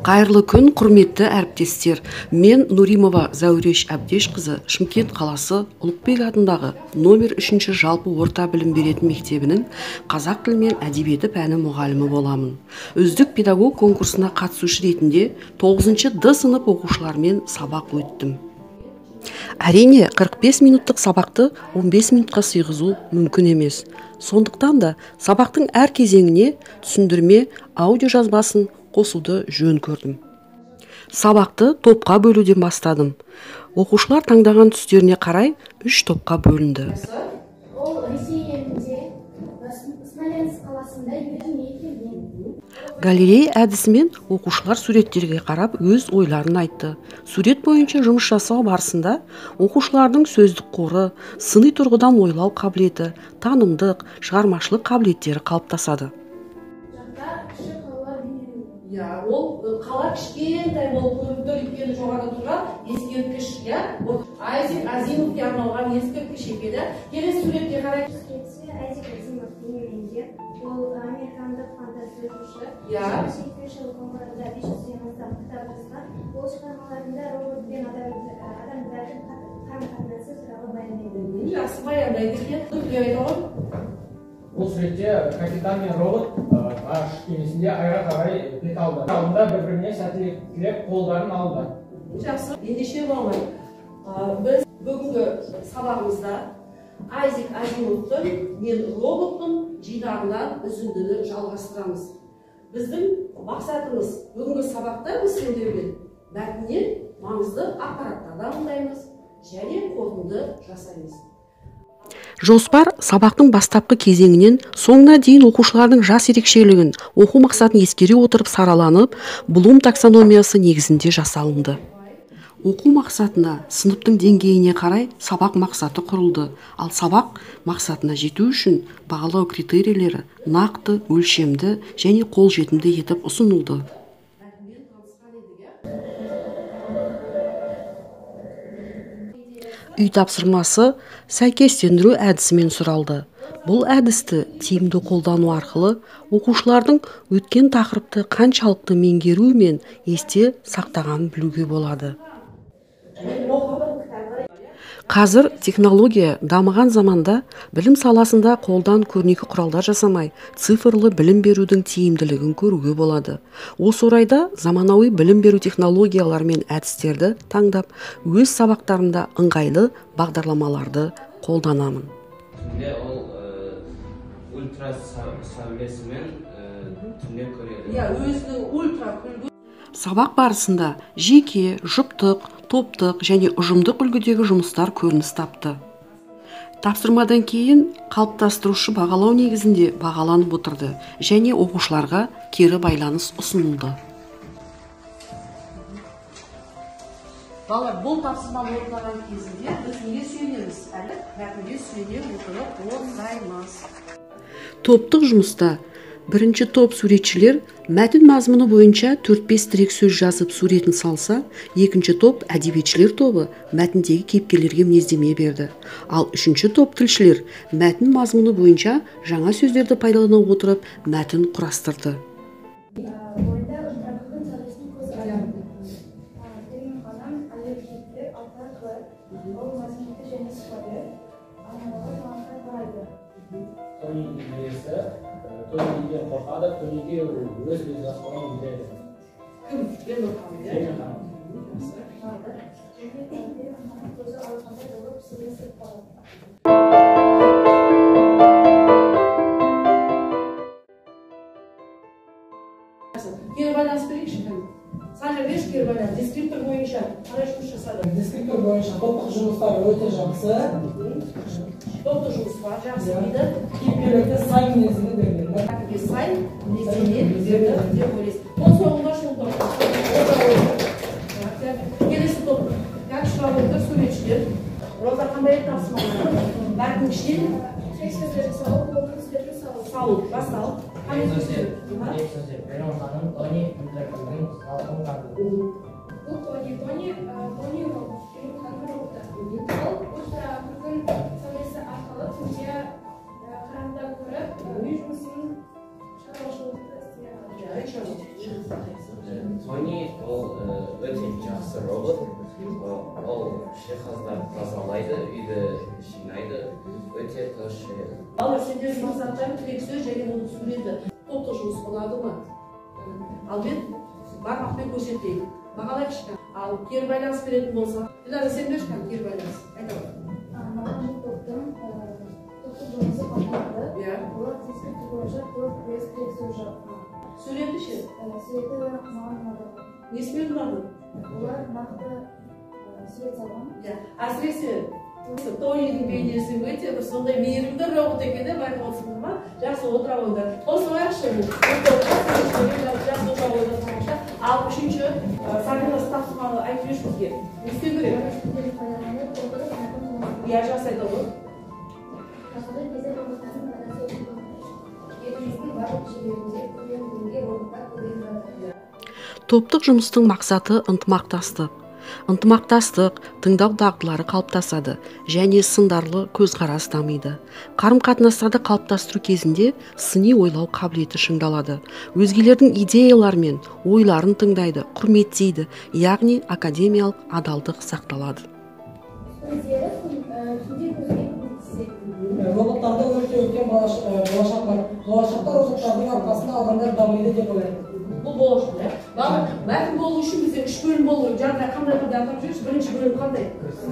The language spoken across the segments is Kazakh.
Қайырлы күн, құрметті әріптестер. Мен Нуримова Зәуреш Әбдешқызы Шымкент қаласы Ұлықбек атындағы номер 3 жалпы орта білім беретін мектебінің қазақ тілі мен әдебиеті пәні мұғалімі боламын. Үздік педагог конкурсына қатысушы ретінде 9-д сынып оқушылармен сабақ өттім. Әрине, 45 минуттық сабақты 15 минутқа сыйғызу мүмкін емес. Сондықтан да сабақтың әр кезеңіне түсіндірме аудио жазбасын қосуды жөн көрдім. Сабақты топқа бөлуден бастадым. Оқушылар таңдаған түстеріне қарай 3 топқа бөлінді. Галерея әдісімен оқушылар суреттерге қарап өз ойларын айтты. Сурет бойынша жұмыс жасау барысында оқушылардың сөздік қоры, сыни тұрғыдан ойлау қабілеті, танымдық, шығармашылық қабілеттері қалыптасады. Ол қала кішкентай болып көрінді, өйткені жоғарыда тұрған ескерткіш, Айзек Азимовке арналған ескерткіш екен. Келесі суретке қарай. Айзек Азимов дүниеленген. Ол американдық фантастиялаушы. Шекспир шығармаларында 500-ден астам кітап жазған. Ол шығармаларында робот пен адамдардың қарым-қатынасы туралы баяндайды. Жақсы баяндайды екен. Дүние айтамын. Бұл суретте капитан мен робот ағаш кемесінде айға қарай бет алды. Алдында бір-біріне сәттілік қолдарын алды. Жақсы. Ендеше болмай. Біз бүгінгі сабағымызда Айзек Азимовтың мен роботтың жинағынан үзіндіні жалғастырамыз. Біздің мақсатымыз бүгінгі сабақта біз сендермен мәтіннен маңызды ақпараттарды алудаймыз және қорытынды жасаймыз. Жоспар сабақтың бастапқы кезеңінен соңына дейін оқушылардың жас ерекшелігін, оқу мақсатын ескере отырып сараланып, Блум таксономиясы негізінде жасалынды. Оқу мақсатына, сыныптың деңгейіне қарай сабақ мақсаты құрылды, ал сабақ мақсатына жету үшін бағалау критерийлері нақты, өлшемді және қолжетімді етіп ұсынылды. Үй тапсырмасы сәйкестендіру әдісімен сұралды. Бұл әдісті тиімді қолдану арқылы оқушылардың өткен тақырыпты қаншалықты меңгеру мен есте сақтаған білуге болады. Қазір технология дамыған заманда білім саласында қолдан көрнекі құралдар жасамай, цифрлы білім берудің тиімділігін көруге болады. Осы орайда заманауи білім беру технологиялар мен әдістерді таңдап, өз сабақтарында ыңғайлы бағдарламаларды қолданамын. Ол ультра сәулесімен түнде көреді. Өзінің ультра күлгі. Сабақ барысында жеке, жұптық, топтық және ұжымдық үлгідегі жұмыстар көрініс тапты. Тапсырмадан кейін қалыптастырушы бағалау негізінде бағаланып отырды және оқушыларға кері байланыс ұсынылды. Балалар, бұл тапсырманы орындаған кезінде біз неге сүйенеміз? Әлі мәтінге сүйене отырып орындаймыз. Топтық жұмыста бірінші топ суретшілер мәтін мазмұны бойынша 4-5 тірек сөз жазып суретін салса, екінші топ әдебиетшілер тобы мәтіндегі кейіпкерлерге мінездеме берді. Ал үшінші топ тілшілер мәтін мазмұны бойынша жаңа сөздерді пайдалана отырып мәтін құрастырды. Төнеге қорқады, төнеге өз бет жасқалан біледі. Кім? Мен оқамын, Сенен ханым. Кері байланыс берейікші кім? Санжа берші кері байланыс. Дескриптор бойынша қалай жұмыс жасады? Дескриптор бойынша топтық жұмыстар өте жақсы. Топтық жұмыс бар, жақсы дейді. Кейіпкерлерге сай мінезіне берген. Сай мінезіне берді деп ойлайсыз. Ол соңында шылды. Келесі топ кәкшілер, суретшілер. Олар қандай тапсырмалар? Бәрінің ішінен Сөздер жасау, қолдың сөздерін салу, басталып. Қандай сөздер? Менің ханым Тони интеркомның салқын қарды. бұл Тони робот, роботы. Ол ультра күн сәулесі арқылы түнде қараңғыда көріп, үй жұмысын шаруашылықты істей алады. Тони ол өте жақсы робот. Ол жиһаздарды тазалайды, үйді жинайды, өте тыныш. Балалар, сендердің мақсаттарың тірек сөз және оны түсіндіреді. Топтық жұмыс болады ма? Ал мен бармақпен көрсетейін. Бағалайықшы. Ал кері байланыс беретін болса, Динара, сен берші кері байланыс. Айта бар. Маған бұл топтың жұмысы қатырды. Иә. Олар дискрипті бойынша көп тірек сөз жатқан. Сөйлемді ше? Суреті маған ұнады. Несімен ұнады? Олар нақты сурет салған. Әсіресе Тонидің бейнесі өте бір сондай мейірімді робот екені байқап отырсыңдар ма? Жақсы отыра қойыңдар. Қосылайықшы. Жақсы отыра қойыңдар. Ал үшінші Сабина тапсырманы айтып жіберші бізге. Не істеу керек? Иә, жақсы айта ғой. Топтық жұмыстың мақсаты ынтымақтастық. Ынтымақтастық, тыңдау дағдылары қалыптасады және сындарлы көзқарас дамиды. Қарым-қатынастарды қалыптастыру кезінде сыни ойлау қабілеті шыңдалады. Өзгелердің идеялары мен ойларын тыңдайды, құрметтейді, яғни академиялық адалдық сақталады. Роботтарда өте үлкен болашақ бар. Болашақта роботтардың арқасында адамдар дамиды деп ойлаймын. Бұл болашақ, иә? Мәтін болу үшін бізде 3 бөлім болу. Жаңағыдай қандай атап жүрсіз? Бірінші бөлім қандай?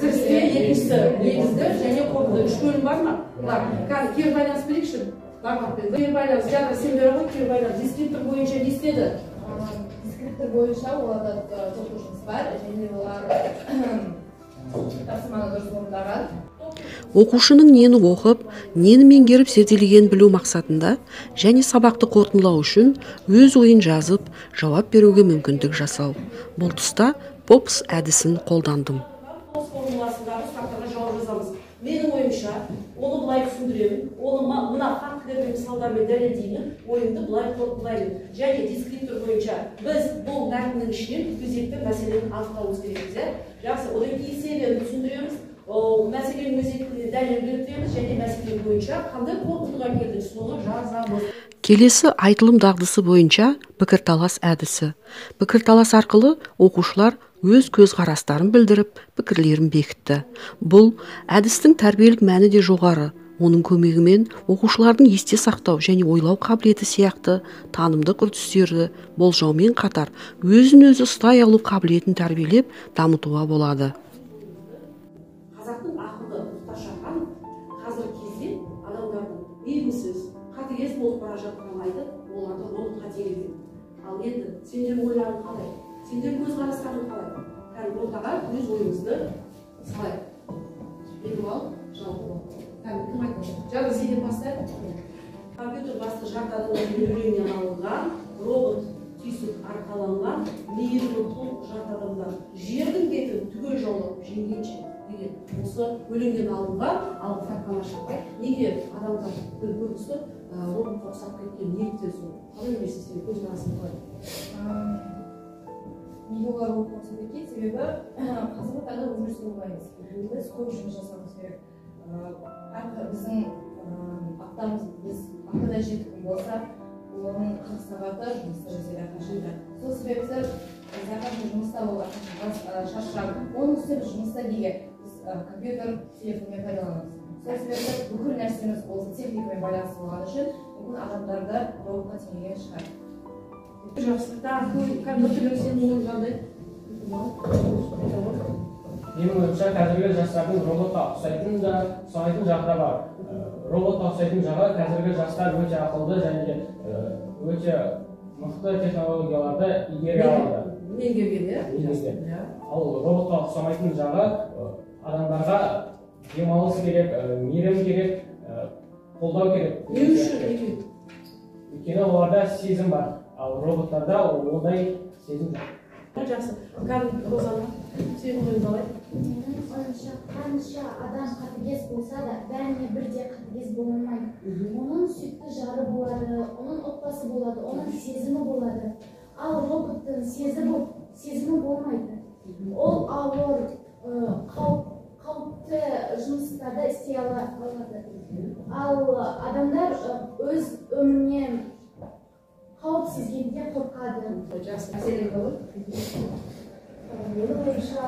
Кіріспе, екіншісі негізді және қорытынды. 3 бөлім бар ма? Бар. Кері байланыс берейікші. Кері байланыс, жаңағы сен бере ғой, кері байланыс. Дискриптор бойынша не істеді? Дискриптор бойынша оларда топтық жұмыс бар және олар тапсырманы дұрыс орындаған. Оқушының нені оқып, нені меңгеріп зерделеген білу мақсатында және сабақты қорытындылау үшін өз ойын жазып, жауап беруге мүмкіндік жасау. Бұл тұста POPS әдісін қолдандым. POPS формуласындағы сұрақтарға жауап жазамыз. Менің ойымша, оны былай түсіндіремін, оны мына фактілермен мысалдармен дәлелдеймін, ойымды былай қорытындылаймын. Және дискриптор бойынша біз бұл мәтіннің ішінен өзекті мәселені анықтауымыз керекпіз. Жақсы, одан кейін себебін түсіндіреміз. Мәселенің өзектілігіне дәлел келтіреміз және мәселе бойынша қандай қорытындыға келдік, соны жазамыз. Келесі айтылым дағдысы бойынша пікірталас әдісі. Пікірталас арқылы оқушылар өз көзқарастарын білдіріп, пікірлерін бекітті. Бұл әдістің тәрбиелік мәні де жоғары. Оның көмегімен оқушылардың есте сақтау және ойлау қабілеті сияқты танымдық үрдістерді болжаумен қатар өзін-өзі ұстай алу қабілетін тәрбиелеп дамытуға болады. Қазақтың ақылды мұқташаған қазіргі кезде адамдардың белгісіз қатыгез болып бара жатқанын айтып, оларды роботқа теңейді. Ал енді сендердің ойларың қалай? Сендердің көзқарастарың қалай? Ортаға өз ойыңызды салайық. Елу ал, жалпы. Кім айтады? Жаңа сенден бастайық. Компьютер басты жартадың үйренен алынған, робот түйсік арқаланған, мейірімді тұл жартадымдан жердің бетін түгел жаулап жеңгенше деген осы өлеңнен алынған, ал кітапхана шықпай, неге адамдар көбісі роботқа ұқсап кеткен неліктен сол? Қалай ойлайсыз, сен көзқарасың қалай? Неге олар роботқа ұқсап кеткен? Себебі қазіргі таңда өмір сүру оңай емес. Біз көп жұмыс жасауымыз керек. Біздің аптамыз, біз аптада 7 күн болса, олардың 40 сағаты жұмыста жасайды әрқашанда. Сол себепті әрқашанда жұмыста ол әрқашанда шаршап, оның үстіне жұмыста неге біз компьютер, телефонмен пайдаланамыз. Сол себепті бүкіл нәрсеміз осы техникамен байланысты болған үшін мүмкін адамдарды роботқа теңеген шығар. Жақсы. Компьютерлер сенің ойың қандай? Менің ойымша қазіргі жастардың роботқа ұқсайтын да ұқсамайтын жағы да бар. Роботқа ұқсайтын жағы қазіргі жастар өте ақылды және өте мықты технологияларды игере алады. Меңгерген, иә? Ал роботқа ұқсамайтын жағы адамдарға демалыс керек, мейірім керек, қолдау керек. Не үшін? Өйткені оларда сезім бар, ал роботтарда ондай сезім жоқ. Жақсы. Розана, сенің ойың қалай? Менің ойымша, қанша адам қатыгез болса да, бәріне бірдей қатыгез болмайды. Оның сүйікті жары болады, оның отбасы болады, оның сезімі болады. Ал роботтың сезімі болмайды. Ол ауыр, қауіпті жұмыстарды істей алады. Ал адамдар өз өміріне қауіпсіз сезгенде қорқады. Жақсы, мәселе қалып. Менің ойымша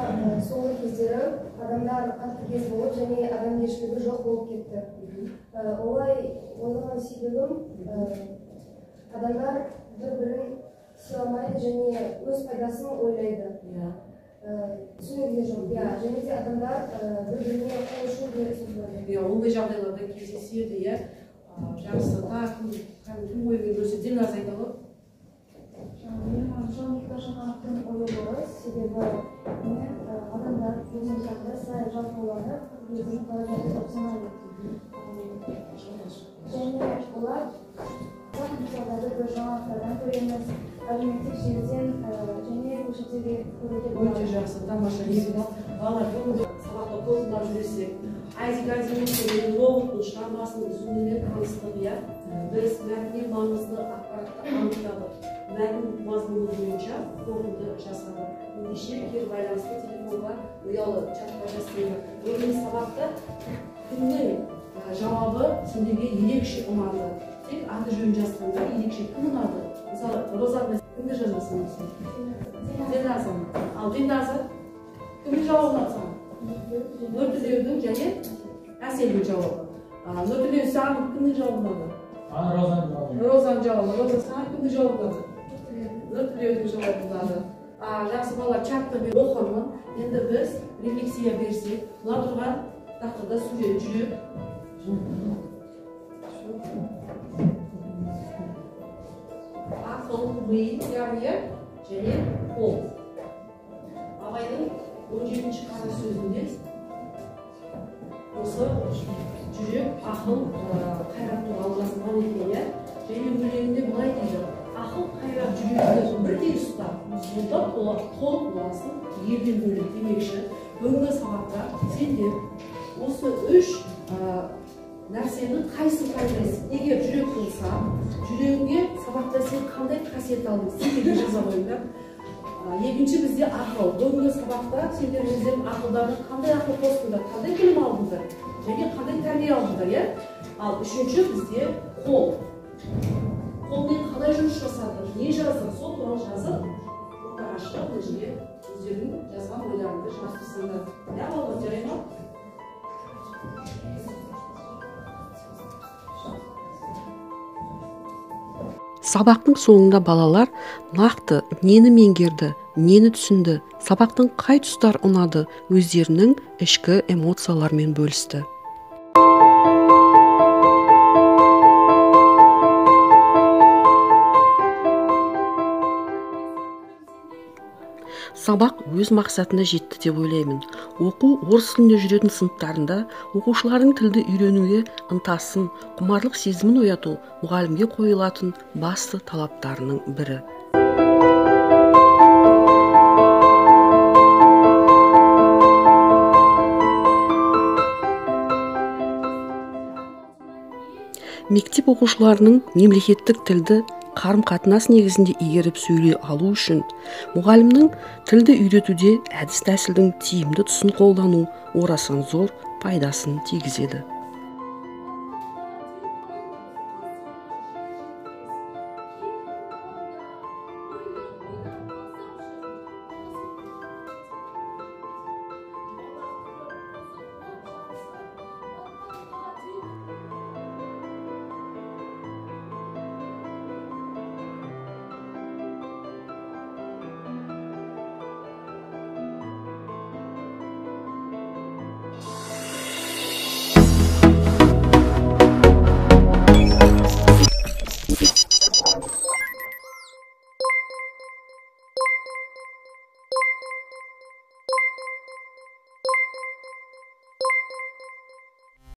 соңғы кездері адамдар қатыгез болып және адамгершілігі жоқ болып кетті. Олай ойлаған себебім адамдар бір-бірін сыйламайды және өз пайдасын ойлайды. Түсінігінде жоқ. Және де адамдар бір-біріне қол ұшын береді. Ондай жағдайларда кездеседі, жақсы, кім ойымен көрсе Дилназ айтады. Менің ойымша мұқтаж жаңалықтың ойы себебі адамдар өзінің жағдайда жалпы оларды өзінің қалай деп санайды. Және олар мысалдарды бір жаңалықтардан көреміз, әлеуметтік желіден және көшеде көруге болады. Өте жақсы, тамаша. Балалар сабақта қолдап жүрсек, Айзик роботтың шығармасының үзіндімен таныстық, біз мәтіннен маңызды ақпаратты анықтадық. Мәтін мазмұны бойынша қорытынды жасады. Ендеше кері байланысты телефонға ұялы чатқа жасайды. Бүгінгі сабақта кімнің жауабы сендерге ерекше ұнады? Сен аты жөнін жазғанда ерекше кім ұнады? Мысалы, Розат кімді жазасың? Дилназа. Ал Дилназа кімнің жауабы ұнады саған? Нұртілеудің және Әселдің жауабы. Нұртілеу саған кімнің жауабы ұнады? Розаның жауабы. Роза саған кімнің жауабы ұнады? Нұртілеудің жауабы ұнады. Жақсы балалар, чатты мен оқырмын. Енді біз рефлексия берсек, мына тұрған тақтада сурет жүрек. Ақыл, ми, яғни және қол. Абайдың 17-ші қара сөзінде осы жүрек, ақыл, қайрат туралы жазылған екен. Және өлеңінде былай дейді: ақыл қайрат жүректі бірдей ұстап, сонда қол боласың, елден бөлек демекші. Бүгінгі сабақта сендер осы үш нәрсенің қайсысын таңдайсың? Егер жүрек болса, жүрегіңе сабақта сен қандай қасиет алдың? Сендерге жаза қойыңдар. Екінші бізде ақыл. Бүгінгі сабақта сендер өздерің ақылдарын қандай ақыл қостыңдар, қандай білім алдыңдар және қандай тәрбие алдыңдар, Ал үшінші бізде қол. Қолмен қалай жұмыс жасады, не жазды, сол туралы жазып, ортаға шығып, мына жерге өздерінің жазған ойларыңды жазып балалар, жарай ма? Сабақтың соңында балалар нақты нені меңгерді, нені түсінді, сабақтың қай тұстар ұнады, өздерінің ішкі эмоциялармен бөлісті. Сабақ өз мақсатына жетті деп ойлаймын. Оқу орыс тілінде жүретін сыныптарында оқушылардың тілді үйренуге ынтасын, құмарлық сезімін ояту мұғалімге қойылатын басты талаптарының бірі. Мектеп оқушыларының мемлекеттік тілді қарым-қатынас негізінде игеріп сөйлей алу үшін мұғалімнің тілді үйретуде әдіс тәсілдің тиімді тұсын қолдану орасан зор пайдасын тигізеді.